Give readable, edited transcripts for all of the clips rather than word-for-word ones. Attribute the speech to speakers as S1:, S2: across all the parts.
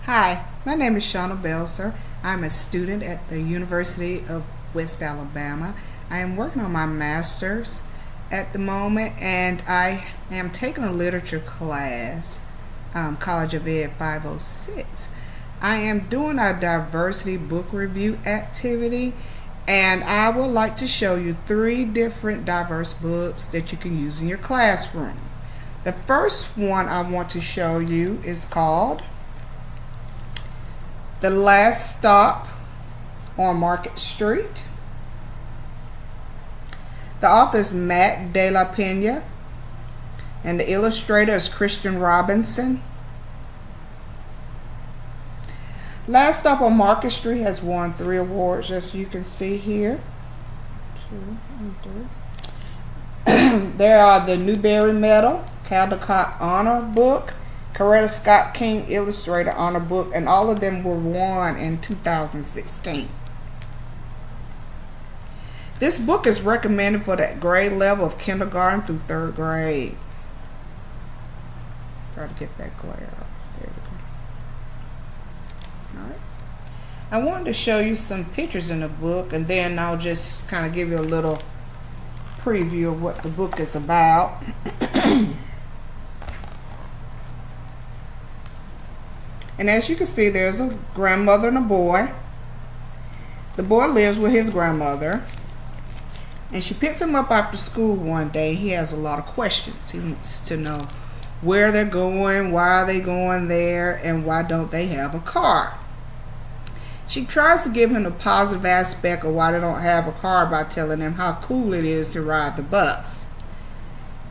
S1: Hi, my name is Seana Belser. I'm a student at the University of West Alabama. I am working on my master's at the moment, and I am taking a literature class, College of Ed 506. I am doing a diversity book review activity, and I would like to show you 3 different diverse books that you can use in your classroom. The first one I want to show you is called The Last Stop on Market Street. The author is Matt De La Pena, and the illustrator is Christian Robinson. Last Stop on Market Street has won 3 awards, as you can see here. 2 and 3. There are the Newbery Medal, Caldecott Honor Book, Coretta Scott King Illustrator Honor Book, and all of them were won in 2016. This book is recommended for that grade level of kindergarten through 3rd grade. Try to get that glare off. There we go. Alright. I wanted to show you some pictures in the book, and then I'll just kind of give you a little preview of what the book is about. And as you can see, there's a grandmother and a boy. The boy lives with his grandmother, and she picks him up after school one day. He has a lot of questions. He wants to know where they're going, why are they going there, and why don't they have a car. She tries to give him the positive aspect of why they don't have a car by telling him how cool it is to ride the bus,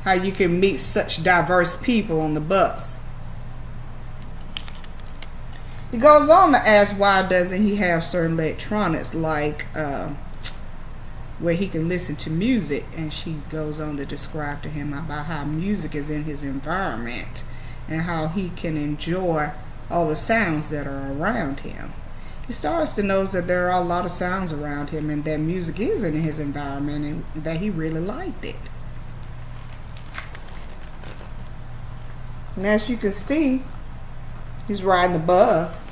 S1: how you can meet such diverse people on the bus. He goes on to ask why doesn't he have certain electronics like where he can listen to music, and she goes on to describe to him about how music is in his environment and how he can enjoy all the sounds that are around him. He starts to notice that there are a lot of sounds around him and that music is in his environment and that he really liked it. And as you can see, he's riding the bus.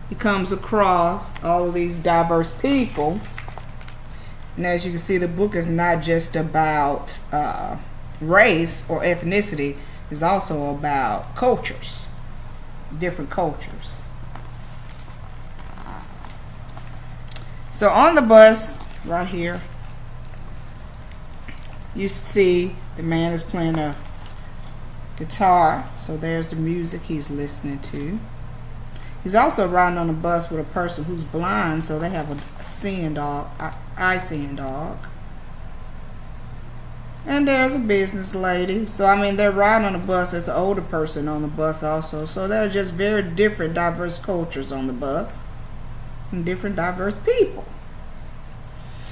S1: He comes across all of these diverse people. And as you can see, the book is not just about race or ethnicity. It's also about cultures, different cultures. So on the bus, right here, you see the man is playing a guitar, so there's the music he's listening to. He's also riding on a bus with a person who's blind, so they have a seeing dog, eye-seeing dog. And there's a business lady. So I mean, they're riding on a bus. There's an older person on the bus also. So there are just very different, diverse cultures on the bus and different, diverse people.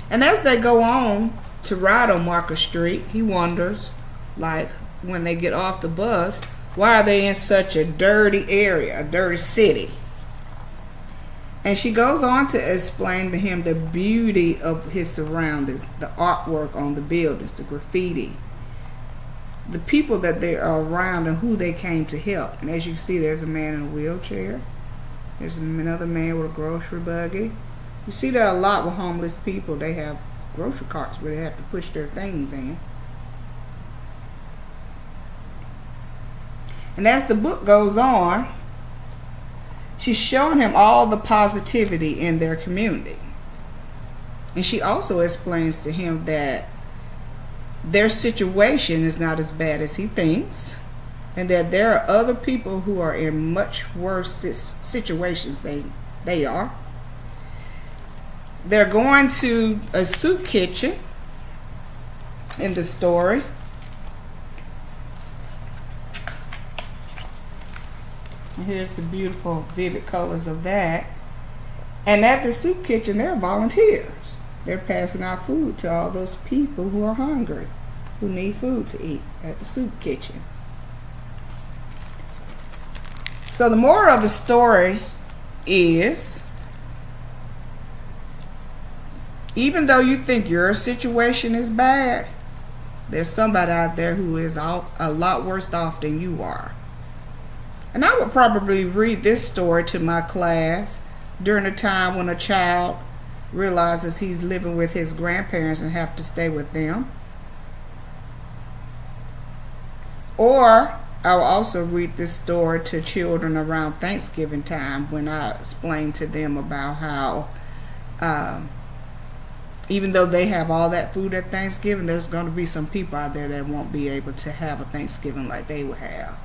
S1: And as they go on to ride on Market Street, he wonders, like, when they get off the bus, why are they in such a dirty area, a dirty city? And she goes on to explain to him the beauty of his surroundings, the artwork on the buildings, the graffiti, the people that they are around and who they came to help. And as you can see, there's a man in a wheelchair. There's another man with a grocery buggy. You see there are a lot with homeless people. They have grocery carts where they have to push their things in. And as the book goes on, she's showing him all the positivity in their community. And she also explains to him that their situation is not as bad as he thinks, and that there are other people who are in much worse situations than they are. They're going to a soup kitchen in the story. And here's the beautiful, vivid colors of that. And at the soup kitchen, there are volunteers. They're passing out food to all those people who are hungry, who need food to eat at the soup kitchen. So the moral of the story is, even though you think your situation is bad, there's somebody out there who is a lot worse off than you are. And I would probably read this story to my class during a time when a child realizes he's living with his grandparents and have to stay with them. Or I will also read this story to children around Thanksgiving time when I explain to them about how even though they have all that food at Thanksgiving, there's going to be some people out there that won't be able to have a Thanksgiving like they would have.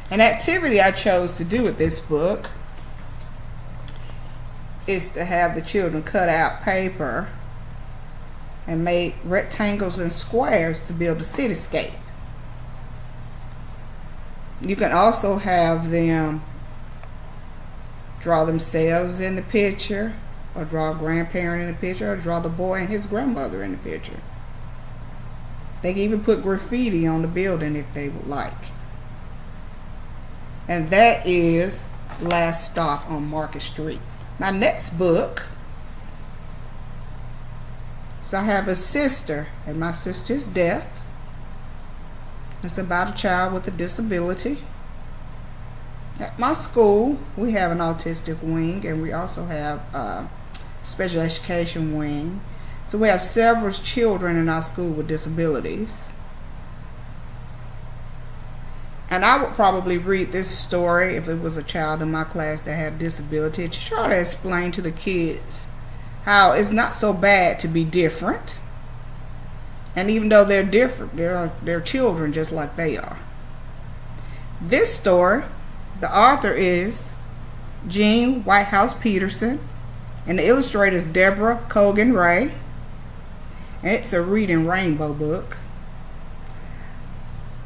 S1: An activity I chose to do with this book is to have the children cut out paper and make rectangles and squares to build a cityscape. You can also have them draw themselves in the picture, or draw a grandparent in the picture, or draw the boy and his grandmother in the picture. They can even put graffiti on the building if they would like. And that is Last Stop on Market Street. My next book is I have a sister, and my sister is deaf. It's about a child with a disability. At my school, we have an autistic wing, and we also have a special education wing. So we have several children in our school with disabilities. And I would probably read this story if it was a child in my class that had a disability, to try to explain to the kids how it's not so bad to be different. And even though they're different, they're children just like they are. This story, the author is Jean Whitehouse Peterson, and the illustrator is Deborah Cogan Ray. And it's a reading rainbow book.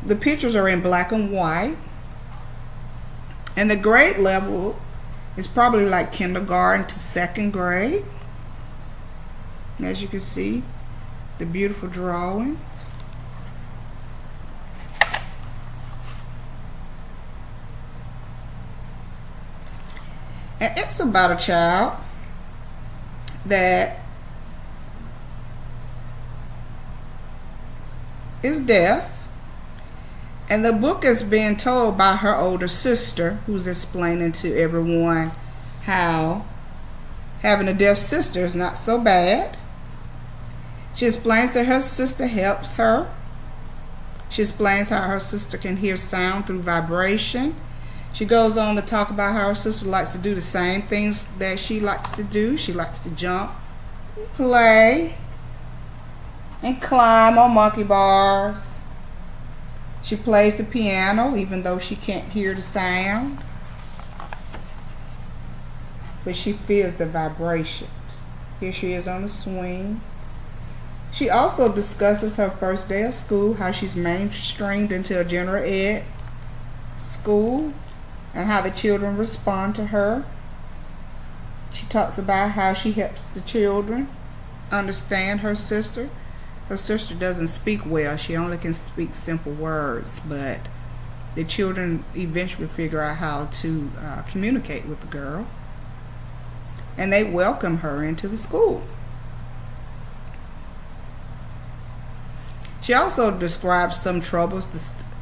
S1: The pictures are in black and white. And the grade level is probably like kindergarten to second grade. And as you can see, the beautiful drawings. And it's about a child that is deaf. And the book is being told by her older sister, who's explaining to everyone how having a deaf sister is not so bad. She explains that her sister helps her. She explains how her sister can hear sound through vibration. She goes on to talk about how her sister likes to do the same things that she likes to do. She likes to jump, play, and climb on monkey bars. She plays the piano even though she can't hear the sound. But she feels the vibrations. Here she is on the swing. She also discusses her first day of school, how she's mainstreamed into a general ed school, and how the children respond to her. She talks about how she helps the children understand her sister. Her sister doesn't speak well. She only can speak simple words, but the children eventually figure out how to communicate with the girl, and they welcome her into the school. She also describes some troubles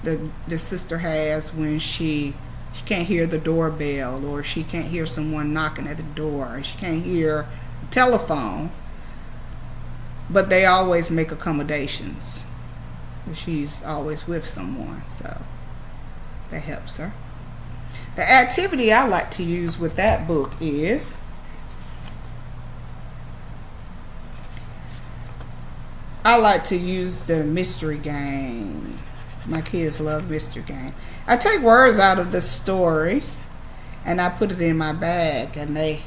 S1: the sister has when she can't hear the doorbell, or she can't hear someone knocking at the door, or she can't hear the telephone. But they always make accommodations. She's always with someone, so that helps her. The activity I like to use with that book is I like to use the mystery game. My kids love mystery game. I take words out of the story and I put it in my bag, and they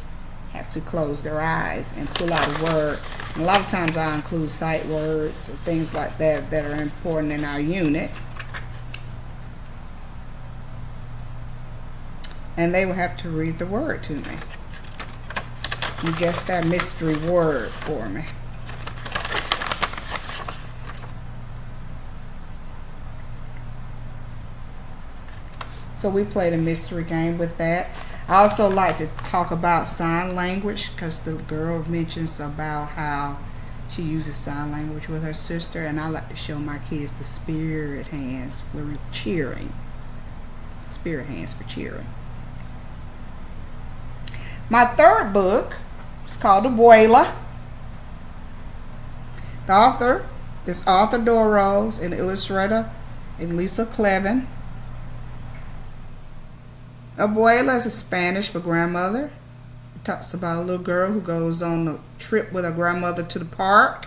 S1: have to close their eyes and pull out a word. And a lot of times I include sight words or things like that that are important in our unit. And they will have to read the word to me. And guess that mystery word for me. So we played a mystery game with that. I also like to talk about sign language, because the girl mentions about how She uses sign language with her sister, and I like to show my kids the spirit hands where we're cheering. Spirit hands for cheering. My third book is called Abuela. The author is Arthur Dorose and illustrator is Lisa Clevin. Abuela is Spanish for grandmother. It talks about a little girl who goes on a trip with her grandmother to the park.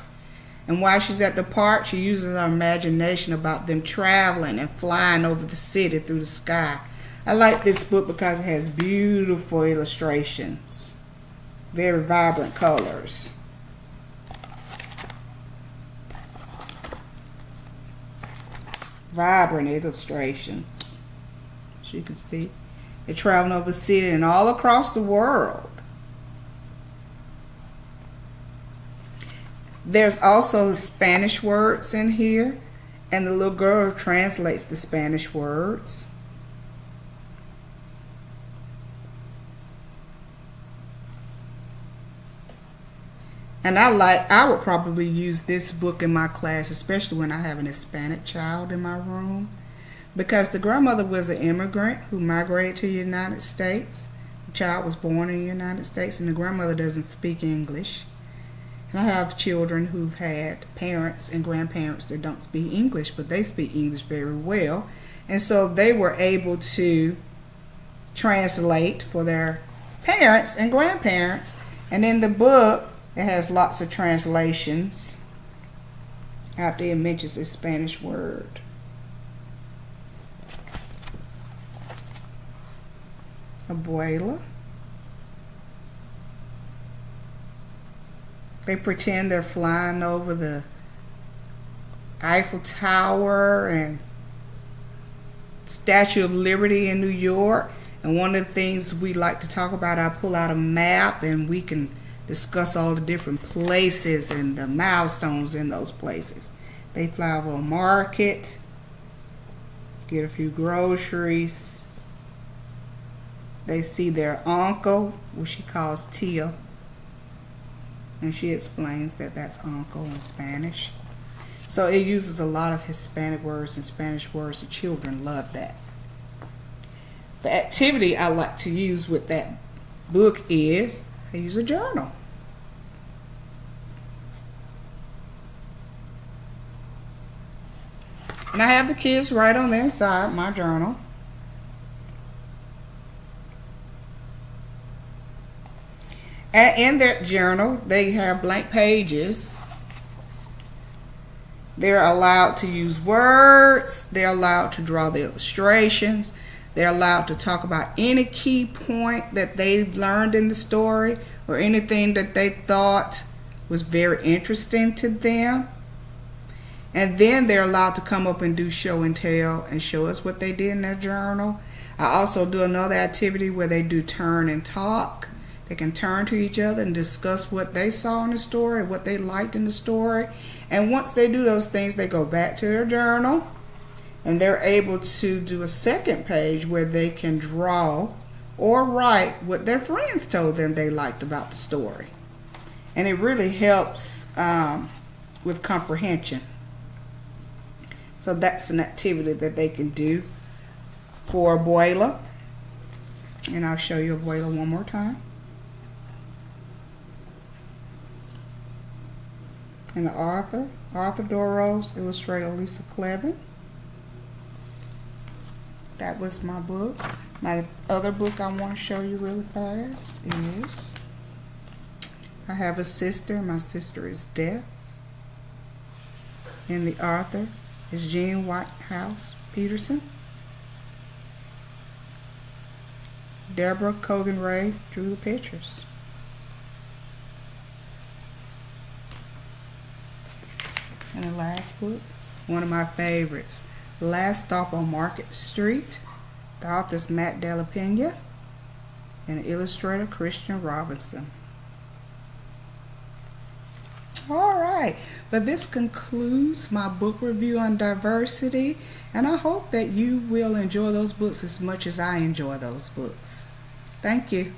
S1: And while she's at the park, she uses her imagination about them traveling and flying over the city through the sky. I like this book because it has beautiful illustrations. Very vibrant colors. Vibrant illustrations. As you can see, they're traveling over the city and all across the world. There's also Spanish words in here, and the little girl translates the Spanish words. And I would probably use this book in my class, especially when I have an Hispanic child in my room, because the grandmother was an immigrant who migrated to the United States. The child was born in the United States, and the grandmother doesn't speak English. And I have children who've had parents and grandparents that don't speak English, but they speak English very well. And so they were able to translate for their parents and grandparents. And in the book, it has lots of translations after it mentions a Spanish word. Abuela. They pretend they're flying over the Eiffel Tower and Statue of Liberty in New York. And one of the things we like to talk about, I pull out a map and we can discuss all the different places and the milestones in those places. They fly over a market, get a few groceries. They see their uncle, which she calls Tia, and she explains that that's uncle in Spanish. So it uses a lot of Hispanic words and Spanish words. The children love that. The activity I like to use with that book is I use a journal. And I have the kids write on the inside my journal. And in that journal, they have blank pages. They're allowed to use words. They're allowed to draw the illustrations. They're allowed to talk about any key point that they learned in the story or anything that they thought was very interesting to them. And then they're allowed to come up and do show and tell and show us what they did in their journal. I also do another activity where they do turn and talk. They can turn to each other and discuss what they saw in the story, what they liked in the story. And once they do those things, they go back to their journal and they're able to do a second page where they can draw or write what their friends told them they liked about the story. And it really helps with comprehension. So that's an activity that they can do for Abuela. And I'll show you Abuela one more time. And the author, Arthur Dorose, illustrator Lisa Clevin. That was my book. My other book I want to show you really fast is I Have a Sister. My sister is deaf. And the author is Jean Whitehouse Peterson. Deborah Cogan Ray drew the pictures. And the last book, one of my favorites, Last Stop on Market Street. The author is Matt Della Pena and the illustrator Christian Robinson. Alright, but this concludes my book review on diversity, and I hope that you will enjoy those books as much as I enjoy those books. Thank you.